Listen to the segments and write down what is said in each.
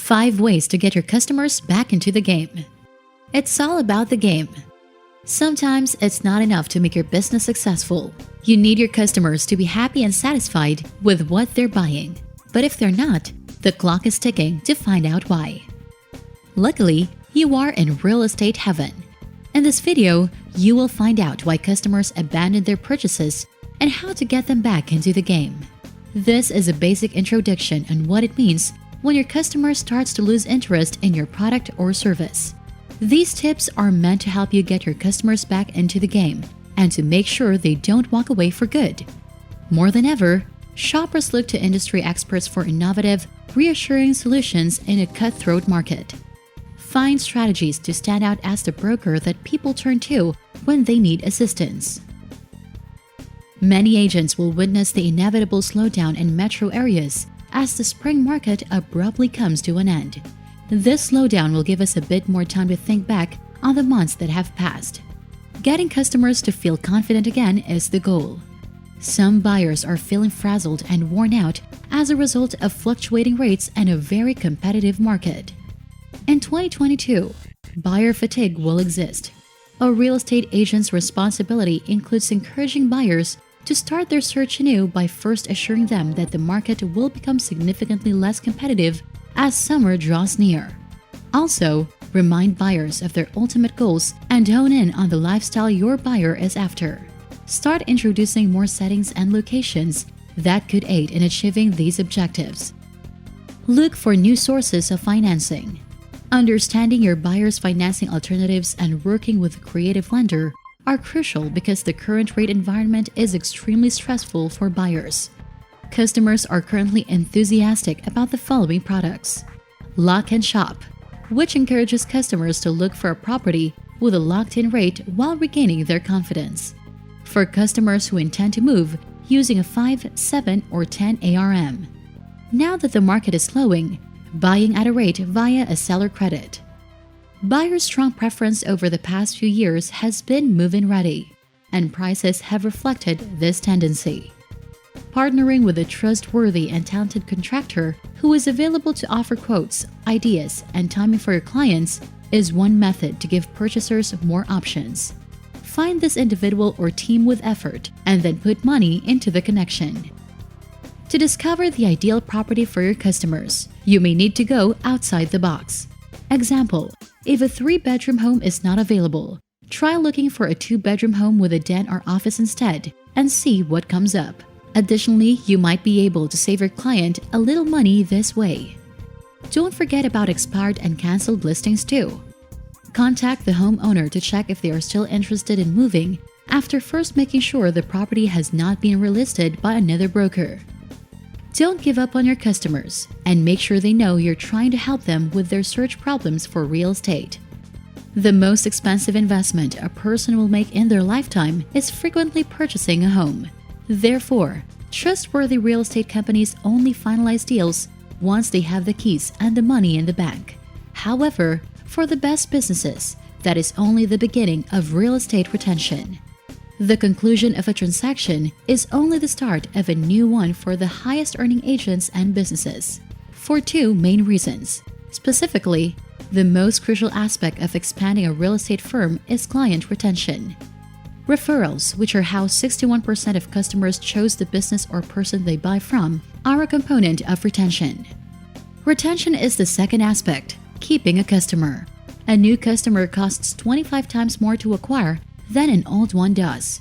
5 ways to get your customers back into the game. It's all about the game. Sometimes it's not enough to make your business successful. You need your customers to be happy and satisfied with what they're buying. But if they're not, the clock is ticking to find out why. Luckily, you are in real estate heaven. In this video, you will find out why customers abandon their purchases and how to get them back into the game. This is a basic introduction on what it means when your customer starts to lose interest in your product or service. These tips are meant to help you get your customers back into the game and to make sure they don't walk away for good. More than ever, shoppers look to industry experts for innovative, reassuring solutions in a cutthroat market. Find strategies to stand out as the broker that people turn to when they need assistance. Many agents will witness the inevitable slowdown in metro areas as the spring market abruptly comes to an end. This slowdown will give us a bit more time to think back on the months that have passed. Getting customers to feel confident again is the goal. Some buyers are feeling frazzled and worn out as a result of fluctuating rates and a very competitive market. In 2022, buyer fatigue will exist. A real estate agent's responsibility includes encouraging buyers to start their search anew by first assuring them that the market will become significantly less competitive as summer draws near. Also, remind buyers of their ultimate goals and hone in on the lifestyle your buyer is after. Start introducing more settings and locations that could aid in achieving these objectives. Look for new sources of financing. Understanding your buyer's financing alternatives and working with a creative lender are crucial because the current rate environment is extremely stressful for buyers. Customers are currently enthusiastic about the following products. Lock and Shop, which encourages customers to look for a property with a locked-in rate while regaining their confidence. For customers who intend to move using a 5, 7, or 10 ARM. Now that the market is slowing, buying at a rate via a seller credit. Buyers' strong preference over the past few years has been move-in ready, and prices have reflected this tendency. Partnering with a trustworthy and talented contractor who is available to offer quotes, ideas, and timing for your clients is one method to give purchasers more options. Find this individual or team with effort and then put money into the connection. To discover the ideal property for your customers, you may need to go outside the box. Example, if a 3-bedroom home is not available, try looking for a 2-bedroom home with a den or office instead and see what comes up. Additionally, you might be able to save your client a little money this way. Don't forget about expired and canceled listings too. Contact the homeowner to check if they are still interested in moving after first making sure the property has not been relisted by another broker. Don't give up on your customers and make sure they know you're trying to help them with their search problems for real estate. The most expensive investment a person will make in their lifetime is frequently purchasing a home. Therefore, trustworthy real estate companies only finalize deals once they have the keys and the money in the bank. However, for the best businesses, that is only the beginning of real estate retention. The conclusion of a transaction is only the start of a new one for the highest earning agents and businesses, for 2 main reasons. Specifically, the most crucial aspect of expanding a real estate firm is client retention. Referrals, which are how 61% of customers chose the business or person they buy from, are a component of retention. Retention is the second aspect, keeping a customer. A new customer costs 25 times more to acquire than an old one does.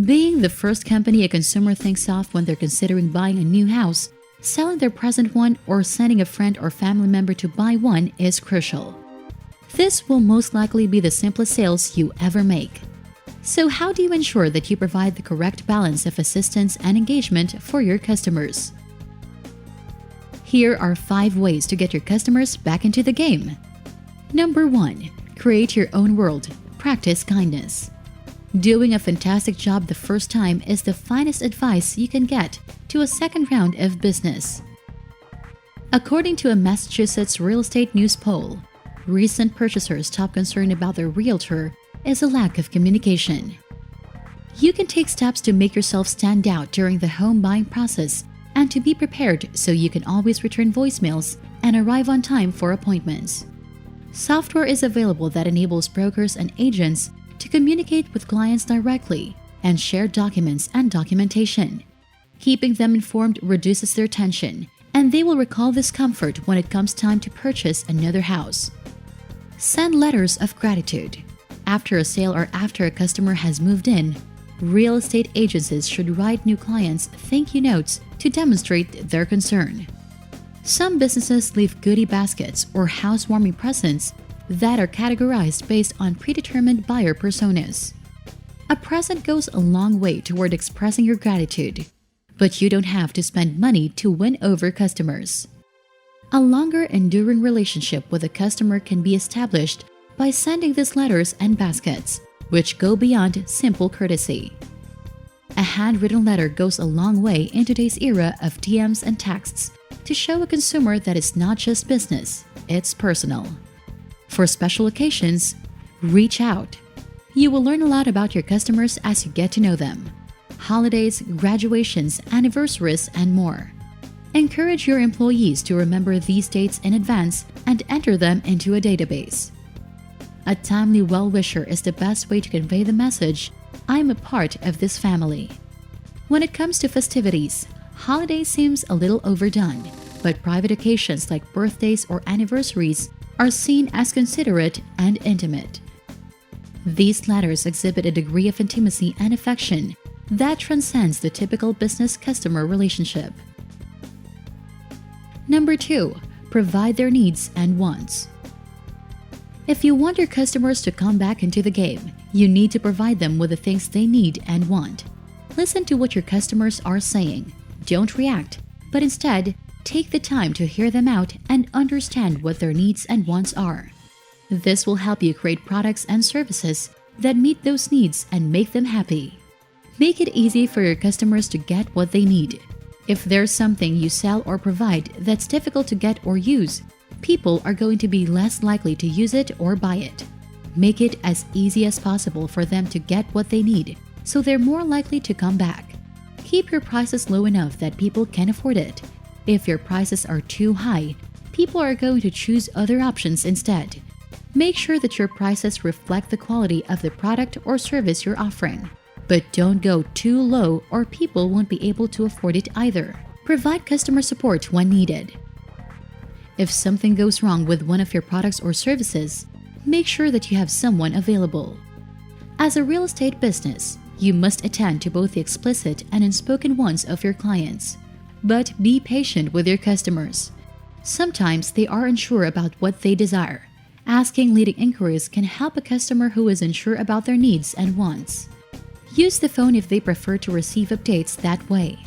Being the first company a consumer thinks of when they're considering buying a new house, selling their present one, or sending a friend or family member to buy one is crucial. This will most likely be the simplest sales you ever make. So how do you ensure that you provide the correct balance of assistance and engagement for your customers? Here are 5 ways to get your customers back into the game. Number 1. Create your own world. Practice kindness. Doing a fantastic job the first time is the finest advice you can get to a second round of business. According to a Massachusetts real estate news poll, recent purchasers' top concern about their realtor is a lack of communication. You can take steps to make yourself stand out during the home buying process and to be prepared so you can always return voicemails and arrive on time for appointments. Software is available that enables brokers and agents to communicate with clients directly and share documents and documentation. Keeping them informed reduces their tension, and they will recall this comfort when it comes time to purchase another house. Send letters of gratitude. After a sale or after a customer has moved in, real estate agencies should write new clients thank you notes to demonstrate their concern. Some businesses leave goodie baskets or housewarming presents that are categorized based on predetermined buyer personas. A present goes a long way toward expressing your gratitude, but you don't have to spend money to win over customers. A longer enduring relationship with a customer can be established by sending these letters and baskets, which go beyond simple courtesy. A handwritten letter goes a long way in today's era of DMs and texts to show a consumer that it's not just business, it's personal. For special occasions, reach out. You will learn a lot about your customers as you get to know them. Holidays, graduations, anniversaries, and more. Encourage your employees to remember these dates in advance and enter them into a database. A timely well-wisher is the best way to convey the message, I'm a part of this family. When it comes to festivities, holidays seems a little overdone, but private occasions like birthdays or anniversaries are seen as considerate and intimate. These letters exhibit a degree of intimacy and affection that transcends the typical business-customer relationship. Number 2, provide their needs and wants. If you want your customers to come back into the game, you need to provide them with the things they need and want. Listen to what your customers are saying. Don't react, but instead, take the time to hear them out and understand what their needs and wants are. This will help you create products and services that meet those needs and make them happy. Make it easy for your customers to get what they need. If there's something you sell or provide that's difficult to get or use, people are going to be less likely to use it or buy it. Make it as easy as possible for them to get what they need, so they're more likely to come back. Keep your prices low enough that people can afford it. If your prices are too high, people are going to choose other options instead. Make sure that your prices reflect the quality of the product or service you're offering. But don't go too low or people won't be able to afford it either. Provide customer support when needed. If something goes wrong with one of your products or services, make sure that you have someone available. As a real estate business, you must attend to both the explicit and unspoken wants of your clients. But be patient with your customers. Sometimes they are unsure about what they desire. Asking leading inquiries can help a customer who is unsure about their needs and wants. Use the phone if they prefer to receive updates that way.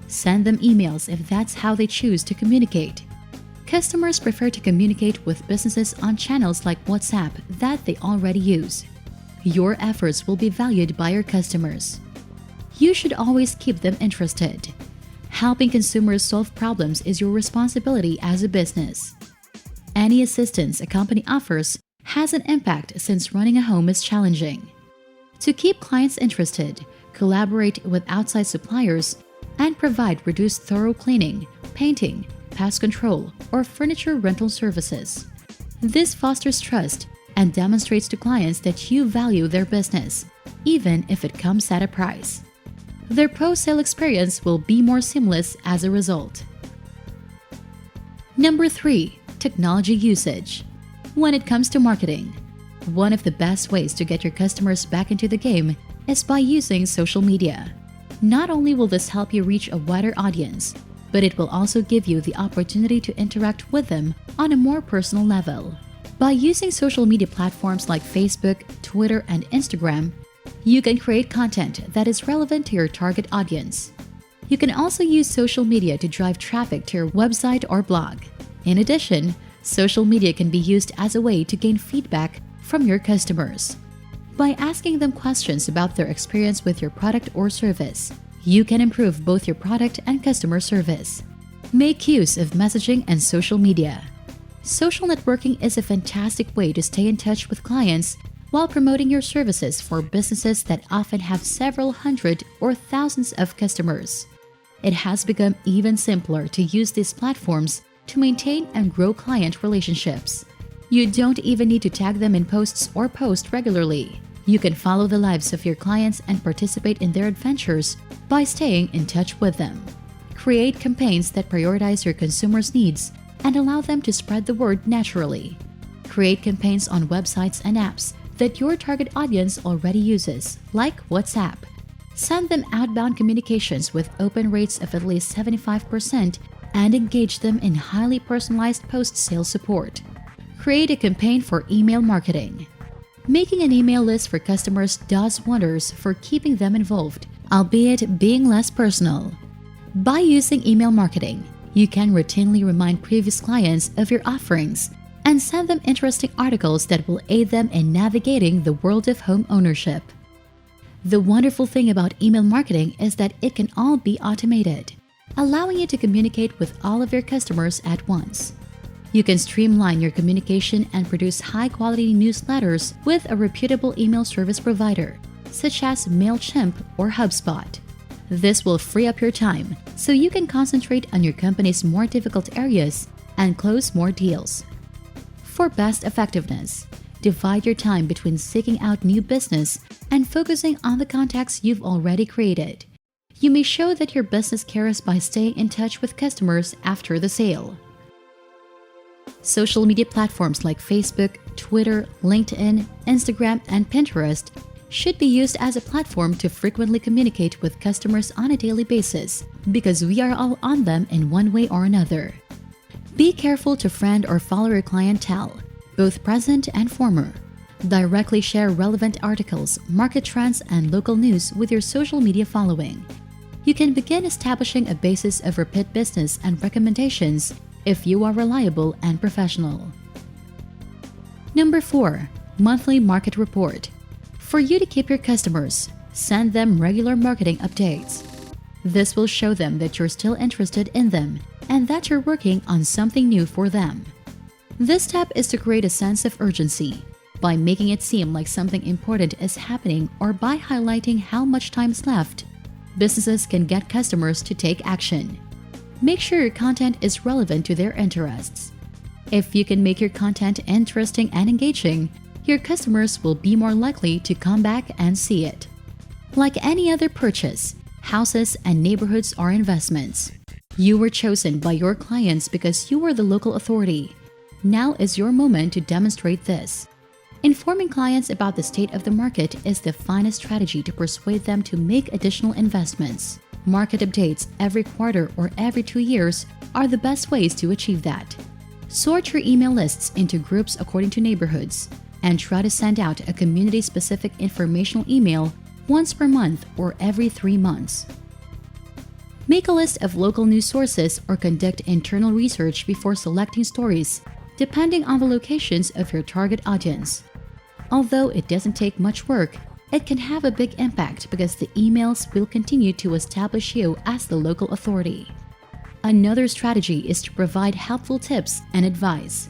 Send them emails if that's how they choose to communicate. Customers prefer to communicate with businesses on channels like WhatsApp that they already use. Your efforts will be valued by your customers. You should always keep them interested. Helping consumers solve problems is your responsibility as a business. Any assistance a company offers has an impact since running a home is challenging. To keep clients interested, collaborate with outside suppliers, and provide reduced thorough cleaning, painting, pest control, or furniture rental services. This fosters trust and demonstrates to clients that you value their business, even if it comes at a price. Their post-sale experience will be more seamless as a result. Number 3, technology usage. When it comes to marketing, one of the best ways to get your customers back into the game is by using social media. Not only will this help you reach a wider audience, but it will also give you the opportunity to interact with them on a more personal level. By using social media platforms like Facebook, Twitter, and Instagram, you can create content that is relevant to your target audience. You can also use social media to drive traffic to your website or blog. In addition, social media can be used as a way to gain feedback from your customers. By asking them questions about their experience with your product or service, you can improve both your product and customer service. Make use of messaging and social media. Social networking is a fantastic way to stay in touch with clients while promoting your services for businesses that often have several hundred or thousands of customers. It has become even simpler to use these platforms to maintain and grow client relationships. You don't even need to tag them in posts or post regularly. You can follow the lives of your clients and participate in their adventures by staying in touch with them. Create campaigns that prioritize your consumers' needs and allow them to spread the word naturally. Create campaigns on websites and apps that your target audience already uses, like WhatsApp. Send them outbound communications with open rates of at least 75% and engage them in highly personalized post-sale support. Create a campaign for email marketing. Making an email list for customers does wonders for keeping them involved, albeit being less personal. By using email marketing, you can routinely remind previous clients of your offerings and send them interesting articles that will aid them in navigating the world of home ownership. The wonderful thing about email marketing is that it can all be automated, allowing you to communicate with all of your customers at once. You can streamline your communication and produce high-quality newsletters with a reputable email service provider, such as MailChimp or HubSpot. This will free up your time so you can concentrate on your company's more difficult areas and close more deals. For best effectiveness, divide your time between seeking out new business and focusing on the contacts you've already created. You may show that your business cares by staying in touch with customers after the sale. Social media platforms like Facebook, Twitter, LinkedIn, Instagram, and Pinterest should be used as a platform to frequently communicate with customers on a daily basis because we are all on them in one way or another. Be careful to friend or follow your clientele, both present and former. Directly share relevant articles, market trends, and local news with your social media following. You can begin establishing a basis of repeat business and recommendations if you are reliable and professional. Number 4. Monthly market report. For you to keep your customers, send them regular marketing updates. This will show them that you're still interested in them and that you're working on something new for them. This step is to create a sense of urgency by making it seem like something important is happening or by highlighting how much time is left. Businesses can get customers to take action. Make sure your content is relevant to their interests. If you can make your content interesting and engaging, your customers will be more likely to come back and see it. Like any other purchase, houses and neighborhoods are investments. You were chosen by your clients because you were the local authority. Now is your moment to demonstrate this. Informing clients about the state of the market is the finest strategy to persuade them to make additional investments. Market updates every quarter or every 2 years are the best ways to achieve that. Sort your email lists into groups according to neighborhoods and try to send out a community-specific informational email once per month or every 3 months. Make a list of local news sources or conduct internal research before selecting stories, depending on the locations of your target audience. Although it doesn't take much work, it can have a big impact because the emails will continue to establish you as the local authority. Another strategy is to provide helpful tips and advice.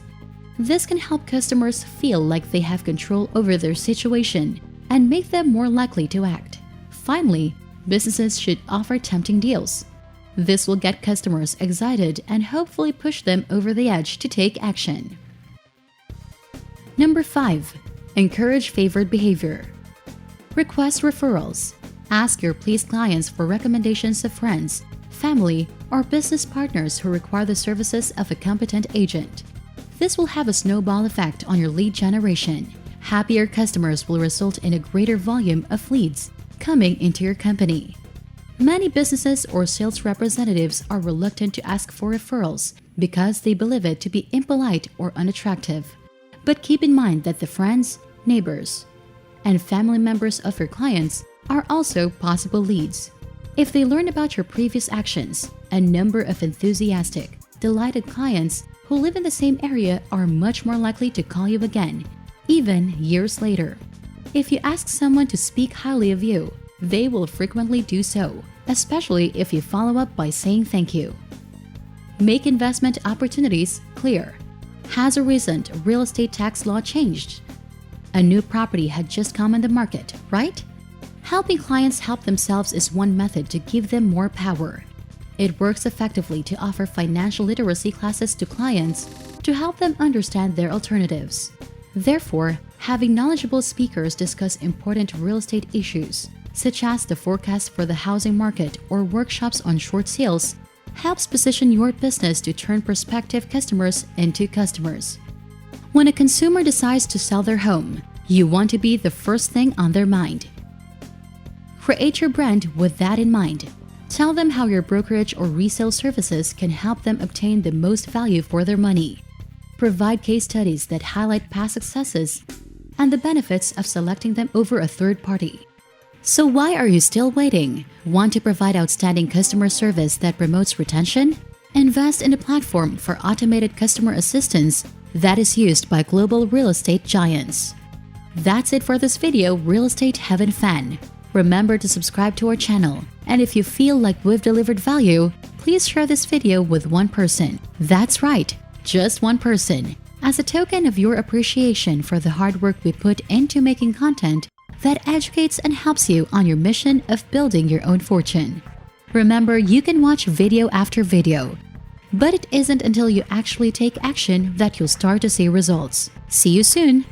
This can help customers feel like they have control over their situation and make them more likely to act. Finally, businesses should offer tempting deals. This will get customers excited and hopefully push them over the edge to take action. Number 5. Encourage favored behavior. Request referrals. Ask your pleased clients for recommendations of friends, family, or business partners who require the services of a competent agent. This will have a snowball effect on your lead generation. Happier customers will result in a greater volume of leads coming into your company. Many businesses or sales representatives are reluctant to ask for referrals because they believe it to be impolite or unattractive. But keep in mind that the friends, neighbors, and family members of your clients are also possible leads. If they learn about your previous actions, a number of enthusiastic, delighted clients who live in the same area are much more likely to call you again, even years later. If you ask someone to speak highly of you, they will frequently do so, especially if you follow up by saying thank you. Make investment opportunities clear. Has a recent real estate tax law changed? A new property had just come on the market, right? Helping clients help themselves is one method to give them more power. It works effectively to offer financial literacy classes to clients to help them understand their alternatives. Therefore, having knowledgeable speakers discuss important real estate issues, such as the forecast for the housing market or workshops on short sales, helps position your business to turn prospective customers into customers. When a consumer decides to sell their home, you want to be the first thing on their mind. Create your brand with that in mind. Tell them how your brokerage or resale services can help them obtain the most value for their money. Provide case studies that highlight past successes and the benefits of selecting them over a third party. So why are you still waiting? Want to provide outstanding customer service that promotes retention? Invest in a platform for automated customer assistance that is used by global real estate giants. That's it for this video, Real Estate Heaven fan. Remember to subscribe to our channel. And if you feel like we've delivered value, please share this video with one person. That's right, just one person, as a token of your appreciation for the hard work we put into making content that educates and helps you on your mission of building your own fortune. Remember, you can watch video after video, but it isn't until you actually take action that you'll start to see results. See you soon!